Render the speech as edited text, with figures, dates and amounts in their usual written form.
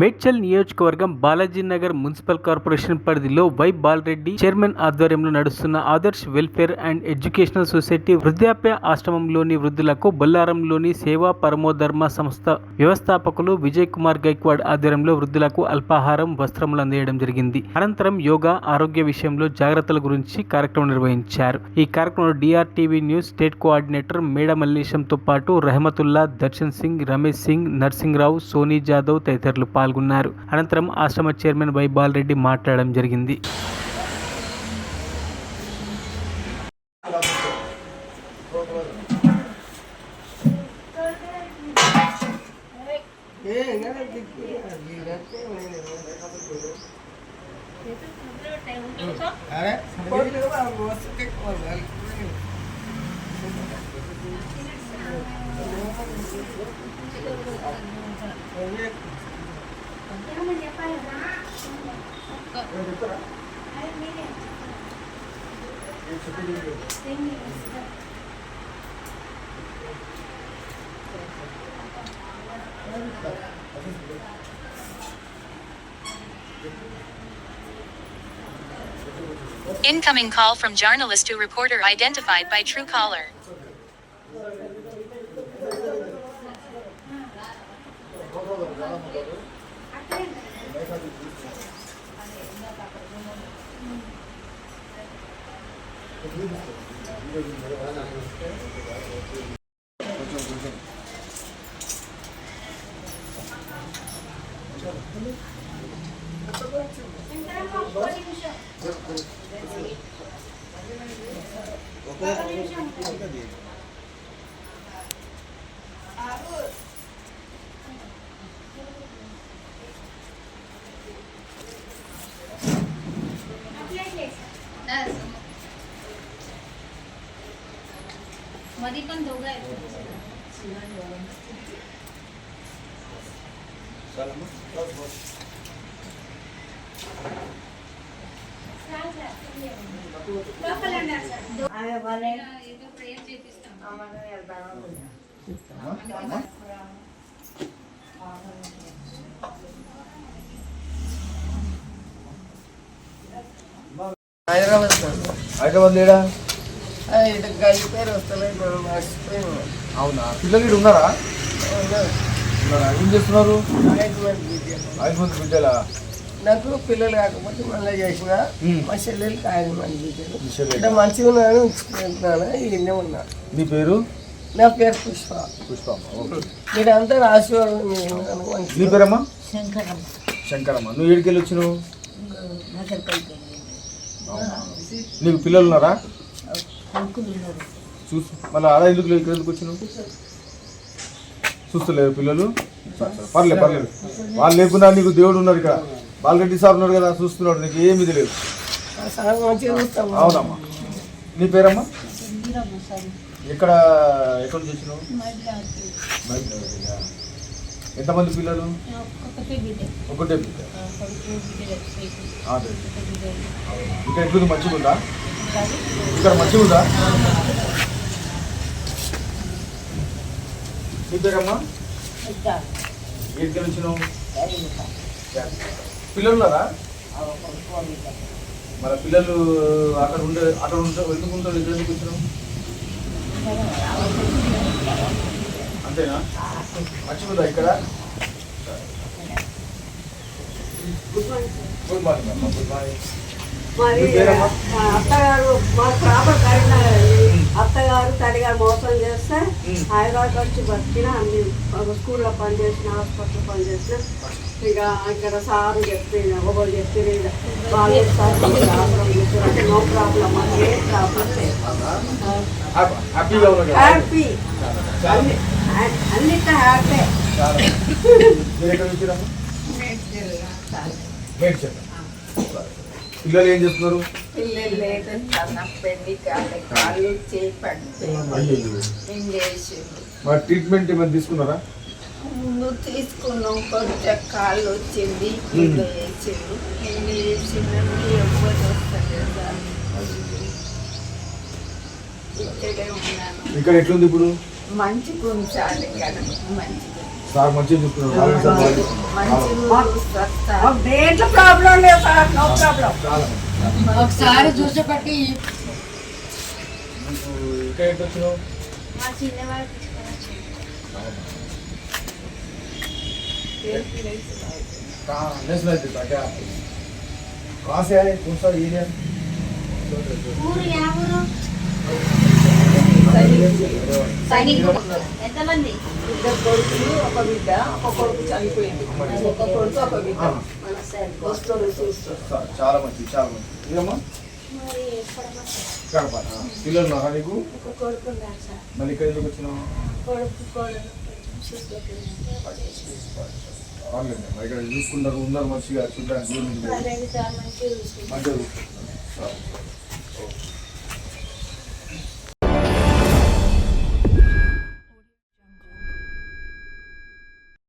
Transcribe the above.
మేడ్చల్ నియోజకవర్గం Balaji Nagar municipal corporation పరిధిలో why Bala Reddy chairman ఆధ్వర్యంలో నడుస్తున్న Adarsh welfare and educational society వృద్ధాప్య ఆశ్రమంలోని వృద్ధులకు బొల్లారంలోని సేవా పరమోధర్మ సంస్థ వ్యవస్థాపకులు విజయ్ కుమార్ గైక్వాడ్ ఆధ్వర్యంలో వృద్ధులకు అల్పాహారం వస్త్రములు అందజేయడం జరిగింది. అనంతరం యోగా ఆరోగ్య విషయంలో జాగ్రత్తల గురించి కార్యక్రమం నిర్వహించారు. ఈ కార్యక్రమంలో డిఆర్టీవీ న్యూస్ స్టేట్ కోఆర్డినేటర్ మేడ మల్లేశంతో పాటు రహమతుల్లా, దర్శన్ సింగ్, రమేష్ సింగ్, నర్సింగ్రావు, సోనీ జాదవ్ తదితరులు పాల్గొన్నారు. అనంతరం ఆశ్రమ చైర్మన్ వై బాలరెడ్డి మాట్లాడడం జరిగింది. Incoming call from journalist to reporter identified by Truecaller. मध्ये पण दोघं आहेत. ప్రేయర్ చేపిస్తాం. హైదరాబాద్ లేడా? పేరు వస్తలేదు. అవునా? పిల్లలు ఉన్నారా? ఏం చేస్తున్నారు? 5 మంది బిడ్డలా? నాకు పిల్లలు కాకపోతే మళ్ళీ చేసిన మా చెల్లెలకి 5 మంది బిడ్డలు. అంటే మంచిగా ఉన్నాను, ఉంచుకుంటున్నాను. ఇన్నే ఉన్నా. నీ పేరు? నా పేరు పుష్ప. మీరంతా రాసేవాళ్ళు. నీ పేరమ్మా? శంకరమ్మ. శంకరమ్మ. నువ్వు ఏడికెళ్ళి వచ్చినావు? నీకు పిల్లలు ఉన్నారా? చూసి మళ్ళీ అలా ఎందుకు ఇక్కడ ఎందుకు వచ్చినావు? చూస్తలేరు పిల్లలు? పర్లేదు పర్లేదు. వాళ్ళు లేకుండా నీకు దేవుడు ఉన్నారు ఇక్కడ. బాలరెడ్డి సార్ ఉన్నారు కదా, చూస్తున్నాడు. నీకు ఏమి తెలియదు. అవునమ్మా. నీ పేరమ్మా? ఎక్కడ నుంచి వచ్చినావు? ఎంతమంది పిల్లలు? ఒకటే బిడ్డ. ఇక్కడ ఎట్లుంది? మంచిగా ఉందా? ఇక్కడ మంచిగా ఉందా? నీ పేరమ్మా? ఎక్కడికి వచ్చినావు? పిల్లలు ఉన్నారా? మన పిల్లలు అక్కడ ఎందుకు ఉంటారు? ఇక్కడ ఎందుకు వచ్చినావు? అంతేనా? మంచిగా ఉందా ఇక్కడ? గుడ్ మార్నింగ్ అమ్మా. Good morning. అత్తగారు మా ప్రాపర్ కరీంనగర్ అండి. అత్తగారు తల్లిగారు మోసం చేస్తే హైదరాబాద్ వచ్చి బతికిన అన్ని స్కూల్లో పనిచేసిన, హాస్పిటల్ పనిచేసిన. ఇక ఇక్కడ సార్ చెప్పి ఒకరు చెప్పి వాళ్ళు అంటే నో ప్రాబ్లం, ఏ ప్రాబ్లం లేదు. హ్యాపీ, అన్నిట్లో హ్యాపీ. పిల్లలు ఏం చేస్తున్నారు? పిల్లలు లేదు, పెళ్లి కాళ్ళు చేపడితే మరి ట్రీట్మెంట్ ఏమైనా తీసుకున్నారా? ముందు తీసుకున్నాం. కొంచెం కాళ్ళు వచ్చింది, ఇల్లు వేసింది. ఇల్లు వేసిందంటే ఎవ్వరు వస్తలేదు. ఇక్కడే ఉన్నాను. ఇక్కడ ఎట్లుంది ఇప్పుడు? మంచిగా ఉంచాలి కదా, మంచిగా సార్ మంచిగా చూస్తున్నారు బాలరెడ్డి సార్ మాకు దేంట్లో ప్రాబ్లం లేదు సార్, నో ప్రాబ్లం. చాలా ఒకసారి చూసేపట్టి ఇంకా ఏంటి వచ్చినావు మా చిన్నవాడు తీసుకొని వచ్చింది. నేషనల్ क्या कहाँ से आए कौन सा एरिया ఊరు యా ఊరు? సైనిక్ ఎంతమంది? ఇద్దరు కొడుకులు ఒక బిడ్డ, ఒక కొడుకు చనిపోయింది, ఒక కొడుకు ఒక బిడ్డ. వస్తారు చూస్తారు. చాలా మంచి ఏమమ్మా మరి ఎప్పుడమ్మా సార్? కడప పిల్లలు ఉన్నారా నీకు ఒక కొడుకు ఉన్నాడు సార్. మళ్ళీ ఇక్కడ ఎందుకు వచ్చినావు కొడుకు కోడలు చూసుకోలేదు. ఇక్కడ చూసుకున్నారు ఉన్నారు మంచిగా చూడడానికి రెండు సార్లు మంచిగా చూసుకుంటాం. మంచిగా చూసుకుంటున్నారు